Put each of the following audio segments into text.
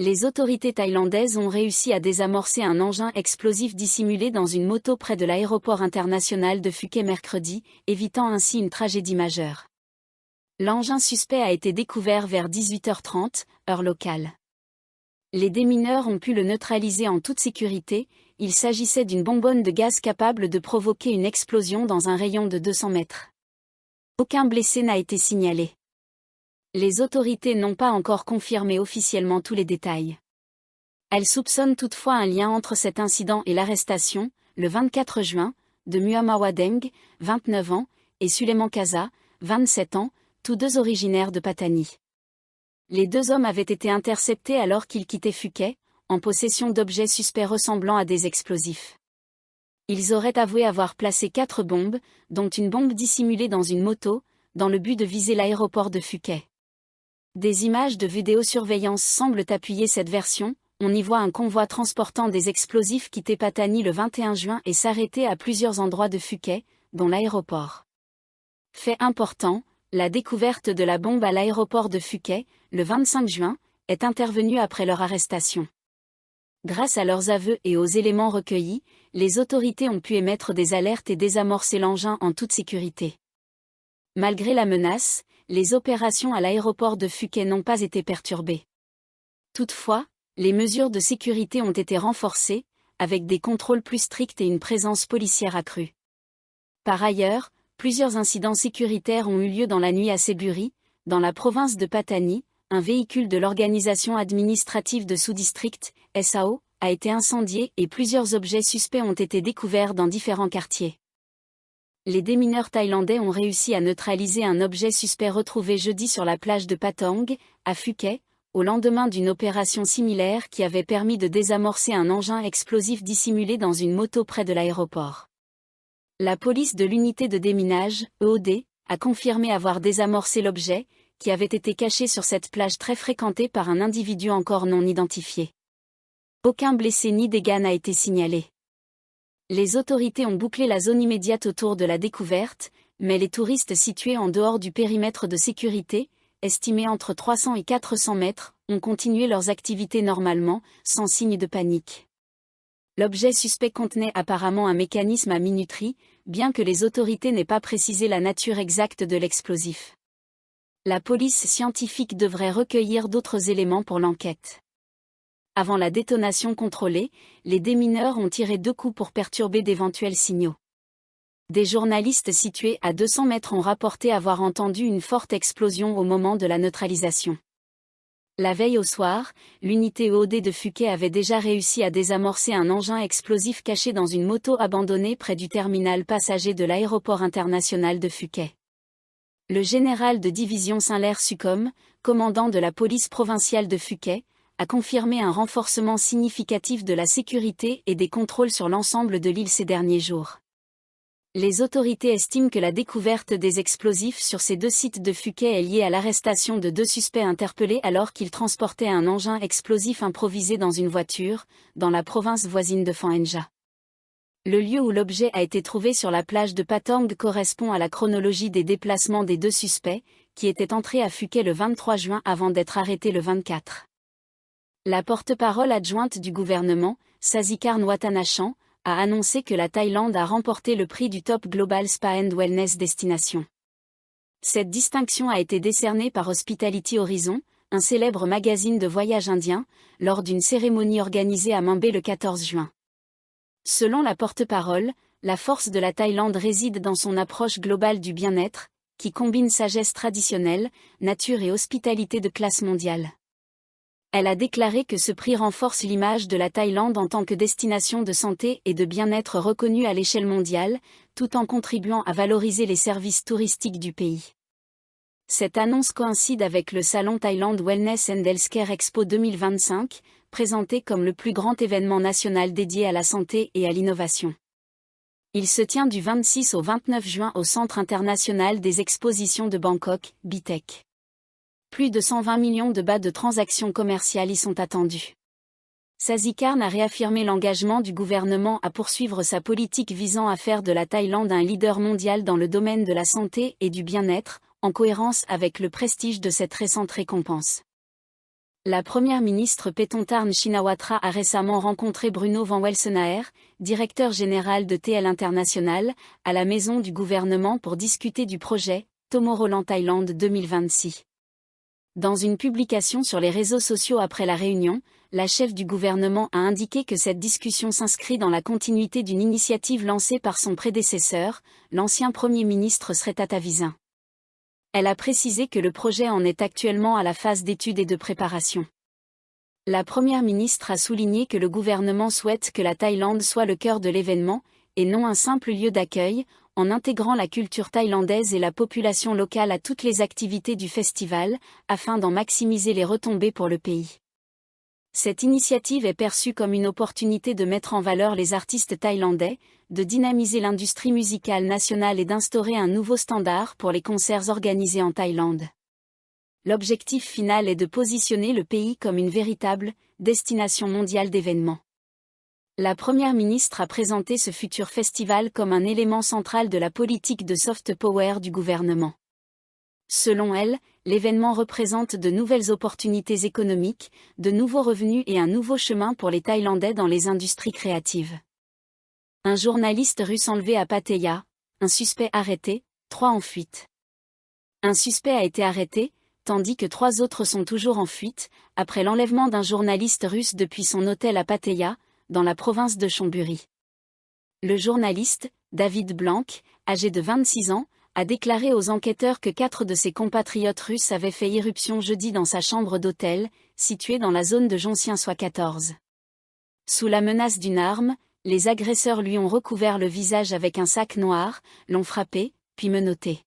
Les autorités thaïlandaises ont réussi à désamorcer un engin explosif dissimulé dans une moto près de l'aéroport international de Phuket mercredi, évitant ainsi une tragédie majeure. L'engin suspect a été découvert vers 18h30, heure locale. Les démineurs ont pu le neutraliser en toute sécurité. Il s'agissait d'une bonbonne de gaz capable de provoquer une explosion dans un rayon de 200 mètres. Aucun blessé n'a été signalé. Les autorités n'ont pas encore confirmé officiellement tous les détails. Elles soupçonnent toutefois un lien entre cet incident et l'arrestation, le 24 juin, de Muhammad Deng, 29 ans, et Suleiman Kaza, 27 ans, tous deux originaires de Patani. Les deux hommes avaient été interceptés alors qu'ils quittaient Phuket, en possession d'objets suspects ressemblant à des explosifs. Ils auraient avoué avoir placé 4 bombes, dont une bombe dissimulée dans une moto, dans le but de viser l'aéroport de Phuket. Des images de vidéosurveillance semblent appuyer cette version. On y voit un convoi transportant des explosifs quitter Patani le 21 juin et s'arrêter à plusieurs endroits de Phuket, dont l'aéroport. Fait important, la découverte de la bombe à l'aéroport de Phuket, le 25 juin, est intervenue après leur arrestation. Grâce à leurs aveux et aux éléments recueillis, les autorités ont pu émettre des alertes et désamorcer l'engin en toute sécurité. Malgré la menace, les opérations à l'aéroport de Phuket n'ont pas été perturbées. Toutefois, les mesures de sécurité ont été renforcées, avec des contrôles plus stricts et une présence policière accrue. Par ailleurs, plusieurs incidents sécuritaires ont eu lieu dans la nuit à Seburi, dans la province de Patani. Un véhicule de l'organisation administrative de sous-district, SAO, a été incendié et plusieurs objets suspects ont été découverts dans différents quartiers. Les démineurs thaïlandais ont réussi à neutraliser un objet suspect retrouvé jeudi sur la plage de Patong, à Phuket, au lendemain d'une opération similaire qui avait permis de désamorcer un engin explosif dissimulé dans une moto près de l'aéroport. La police de l'unité de déminage, EOD, a confirmé avoir désamorcé l'objet, qui avait été caché sur cette plage très fréquentée par un individu encore non identifié. Aucun blessé ni dégâts n'a été signalé. Les autorités ont bouclé la zone immédiate autour de la découverte, mais les touristes situés en dehors du périmètre de sécurité, estimés entre 300 et 400 mètres, ont continué leurs activités normalement, sans signe de panique. L'objet suspect contenait apparemment un mécanisme à minuterie, bien que les autorités n'aient pas précisé la nature exacte de l'explosif. La police scientifique devrait recueillir d'autres éléments pour l'enquête. Avant la détonation contrôlée, les démineurs ont tiré 2 coups pour perturber d'éventuels signaux. Des journalistes situés à 200 mètres ont rapporté avoir entendu une forte explosion au moment de la neutralisation. La veille au soir, l'unité EOD de Phuket avait déjà réussi à désamorcer un engin explosif caché dans une moto abandonnée près du terminal passager de l'aéroport international de Phuket. Le général de division Saint-Lair Sukhom, commandant de la police provinciale de Phuket, a confirmé un renforcement significatif de la sécurité et des contrôles sur l'ensemble de l'île ces derniers jours. Les autorités estiment que la découverte des explosifs sur ces 2 sites de Phuket est liée à l'arrestation de 2 suspects interpellés alors qu'ils transportaient un engin explosif improvisé dans une voiture, dans la province voisine de Phang Nga. Le lieu où l'objet a été trouvé sur la plage de Patong correspond à la chronologie des déplacements des 2 suspects, qui étaient entrés à Phuket le 23 juin avant d'être arrêtés le 24. La porte-parole adjointe du gouvernement, Sasikarn Watanachan, a annoncé que la Thaïlande a remporté le prix du Top Global Spa and Wellness Destination. Cette distinction a été décernée par Hospitality Horizon, un célèbre magazine de voyage indien, lors d'une cérémonie organisée à Mumbai le 14 juin. Selon la porte-parole, la force de la Thaïlande réside dans son approche globale du bien-être, qui combine sagesse traditionnelle, nature et hospitalité de classe mondiale. Elle a déclaré que ce prix renforce l'image de la Thaïlande en tant que destination de santé et de bien-être reconnue à l'échelle mondiale, tout en contribuant à valoriser les services touristiques du pays. Cette annonce coïncide avec le salon Thailand Wellness and Healthcare Expo 2025, présenté comme le plus grand événement national dédié à la santé et à l'innovation. Il se tient du 26 au 29 juin au Centre international des expositions de Bangkok, BITEC. Plus de 120 millions de bahts de transactions commerciales y sont attendus. Sasikarn a réaffirmé l'engagement du gouvernement à poursuivre sa politique visant à faire de la Thaïlande un leader mondial dans le domaine de la santé et du bien-être, en cohérence avec le prestige de cette récente récompense. La première ministre Paetongtarn Shinawatra a récemment rencontré Bruno Van Welsenaer, directeur général de TL International, à la maison du gouvernement pour discuter du projet Tomorrowland Thailand 2026. Dans une publication sur les réseaux sociaux après la réunion, la chef du gouvernement a indiqué que cette discussion s'inscrit dans la continuité d'une initiative lancée par son prédécesseur, l'ancien Premier ministre Srettha Thavisin. Elle a précisé que le projet en est actuellement à la phase d'étude et de préparation. La Première ministre a souligné que le gouvernement souhaite que la Thaïlande soit le cœur de l'événement, et non un simple lieu d'accueil, en intégrant la culture thaïlandaise et la population locale à toutes les activités du festival, afin d'en maximiser les retombées pour le pays. Cette initiative est perçue comme une opportunité de mettre en valeur les artistes thaïlandais, de dynamiser l'industrie musicale nationale et d'instaurer un nouveau standard pour les concerts organisés en Thaïlande. L'objectif final est de positionner le pays comme une véritable destination mondiale d'événements. La Première ministre a présenté ce futur festival comme un élément central de la politique de soft power du gouvernement. Selon elle, l'événement représente de nouvelles opportunités économiques, de nouveaux revenus et un nouveau chemin pour les Thaïlandais dans les industries créatives. Un journaliste russe enlevé à Pattaya, un suspect arrêté, 3 en fuite. Un suspect a été arrêté, tandis que 3 autres sont toujours en fuite, après l'enlèvement d'un journaliste russe depuis son hôtel à Pattaya, dans la province de Chonburi. Le journaliste, David Blanc, âgé de 26 ans, a déclaré aux enquêteurs que 4 de ses compatriotes russes avaient fait irruption jeudi dans sa chambre d'hôtel, située dans la zone de Joncien-Soi 14. Sous la menace d'une arme, les agresseurs lui ont recouvert le visage avec un sac noir, l'ont frappé, puis menotté.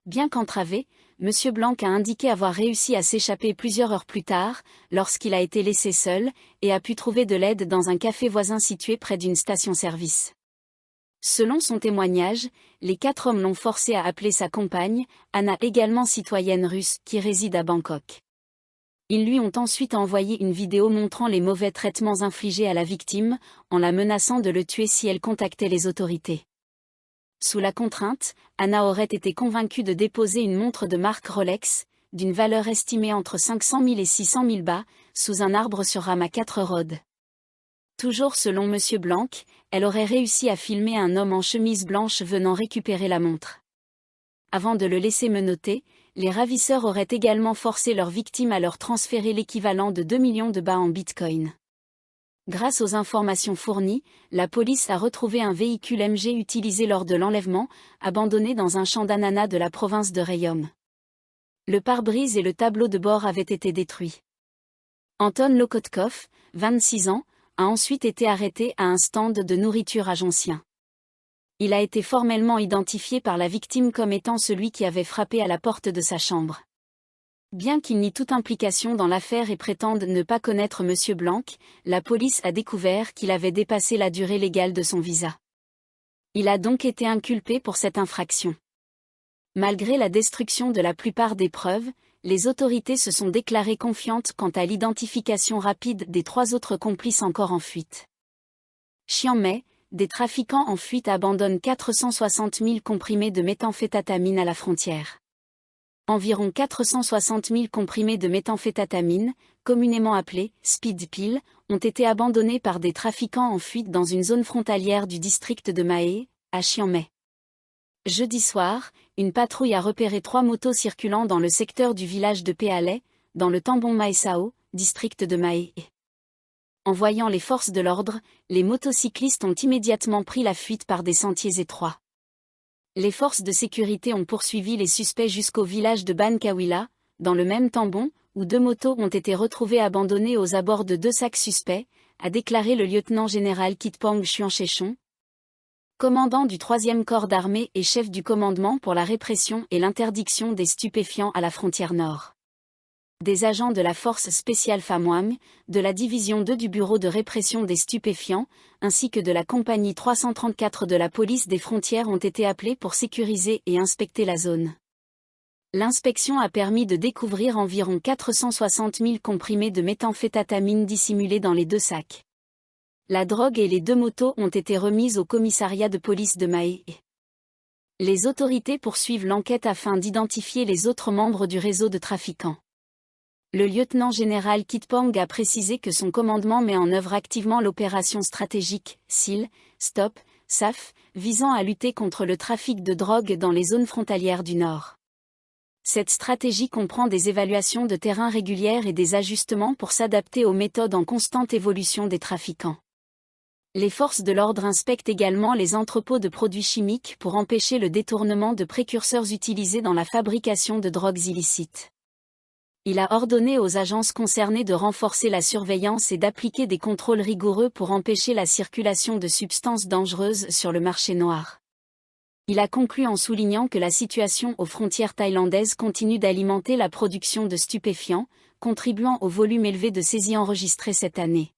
Bien qu'entravé, M. Blanc a indiqué avoir réussi à s'échapper plusieurs heures plus tard, lorsqu'il a été laissé seul, et a pu trouver de l'aide dans un café voisin situé près d'une station-service. Selon son témoignage, les 4 hommes l'ont forcé à appeler sa compagne, Anna, également citoyenne russe, qui réside à Bangkok. Ils lui ont ensuite envoyé une vidéo montrant les mauvais traitements infligés à la victime, en la menaçant de le tuer si elle contactait les autorités. Sous la contrainte, Anna aurait été convaincue de déposer une montre de marque Rolex, d'une valeur estimée entre 500 000 et 600 000 bahts, sous un arbre sur Rama 4 Road. Toujours selon M. Blanc, elle aurait réussi à filmer un homme en chemise blanche venant récupérer la montre. Avant de le laisser menotter, les ravisseurs auraient également forcé leur victime à leur transférer l'équivalent de 2 millions de bahts en bitcoin. Grâce aux informations fournies, la police a retrouvé un véhicule MG utilisé lors de l'enlèvement, abandonné dans un champ d'ananas de la province de Rayong. Le pare-brise et le tableau de bord avaient été détruits. Anton Lokotkov, 26 ans, a ensuite été arrêté à un stand de nourriture à Joncien. Il a été formellement identifié par la victime comme étant celui qui avait frappé à la porte de sa chambre. Bien qu'il nie toute implication dans l'affaire et prétende ne pas connaître M. Blanc, la police a découvert qu'il avait dépassé la durée légale de son visa. Il a donc été inculpé pour cette infraction. Malgré la destruction de la plupart des preuves, les autorités se sont déclarées confiantes quant à l'identification rapide des 3 autres complices encore en fuite. Chiang Mai, des trafiquants en fuite abandonnent 460 000 comprimés de méthamphétamine à la frontière. Environ 460 000 comprimés de méthamphétamine, communément appelés speed pill, ont été abandonnés par des trafiquants en fuite dans une zone frontalière du district de Mae, à Chiang Mai. Jeudi soir, une patrouille a repéré 3 motos circulant dans le secteur du village de Pealay, dans le Tambon Mae Sao, district de Mae. En voyant les forces de l'ordre, les motocyclistes ont immédiatement pris la fuite par des sentiers étroits. Les forces de sécurité ont poursuivi les suspects jusqu'au village de Ban Kawila, dans le même Tambon, où 2 motos ont été retrouvées abandonnées aux abords de 2 sacs suspects, a déclaré le lieutenant-général Kitpang Chuanchechon, commandant du 3e corps d'armée et chef du commandement pour la répression et l'interdiction des stupéfiants à la frontière nord. Des agents de la force spéciale Phamwang, de la division 2 du bureau de répression des stupéfiants, ainsi que de la compagnie 334 de la police des frontières ont été appelés pour sécuriser et inspecter la zone. L'inspection a permis de découvrir environ 460 000 comprimés de méthamphétamine dissimulés dans les 2 sacs. La drogue et les 2 motos ont été remises au commissariat de police de Mae. Les autorités poursuivent l'enquête afin d'identifier les autres membres du réseau de trafiquants. Le lieutenant-général Kitpong a précisé que son commandement met en œuvre activement l'opération stratégique SEAL, Stop, SAF, visant à lutter contre le trafic de drogue dans les zones frontalières du Nord. Cette stratégie comprend des évaluations de terrain régulières et des ajustements pour s'adapter aux méthodes en constante évolution des trafiquants. Les forces de l'ordre inspectent également les entrepôts de produits chimiques pour empêcher le détournement de précurseurs utilisés dans la fabrication de drogues illicites. Il a ordonné aux agences concernées de renforcer la surveillance et d'appliquer des contrôles rigoureux pour empêcher la circulation de substances dangereuses sur le marché noir. Il a conclu en soulignant que la situation aux frontières thaïlandaises continue d'alimenter la production de stupéfiants, contribuant au volume élevé de saisies enregistrées cette année.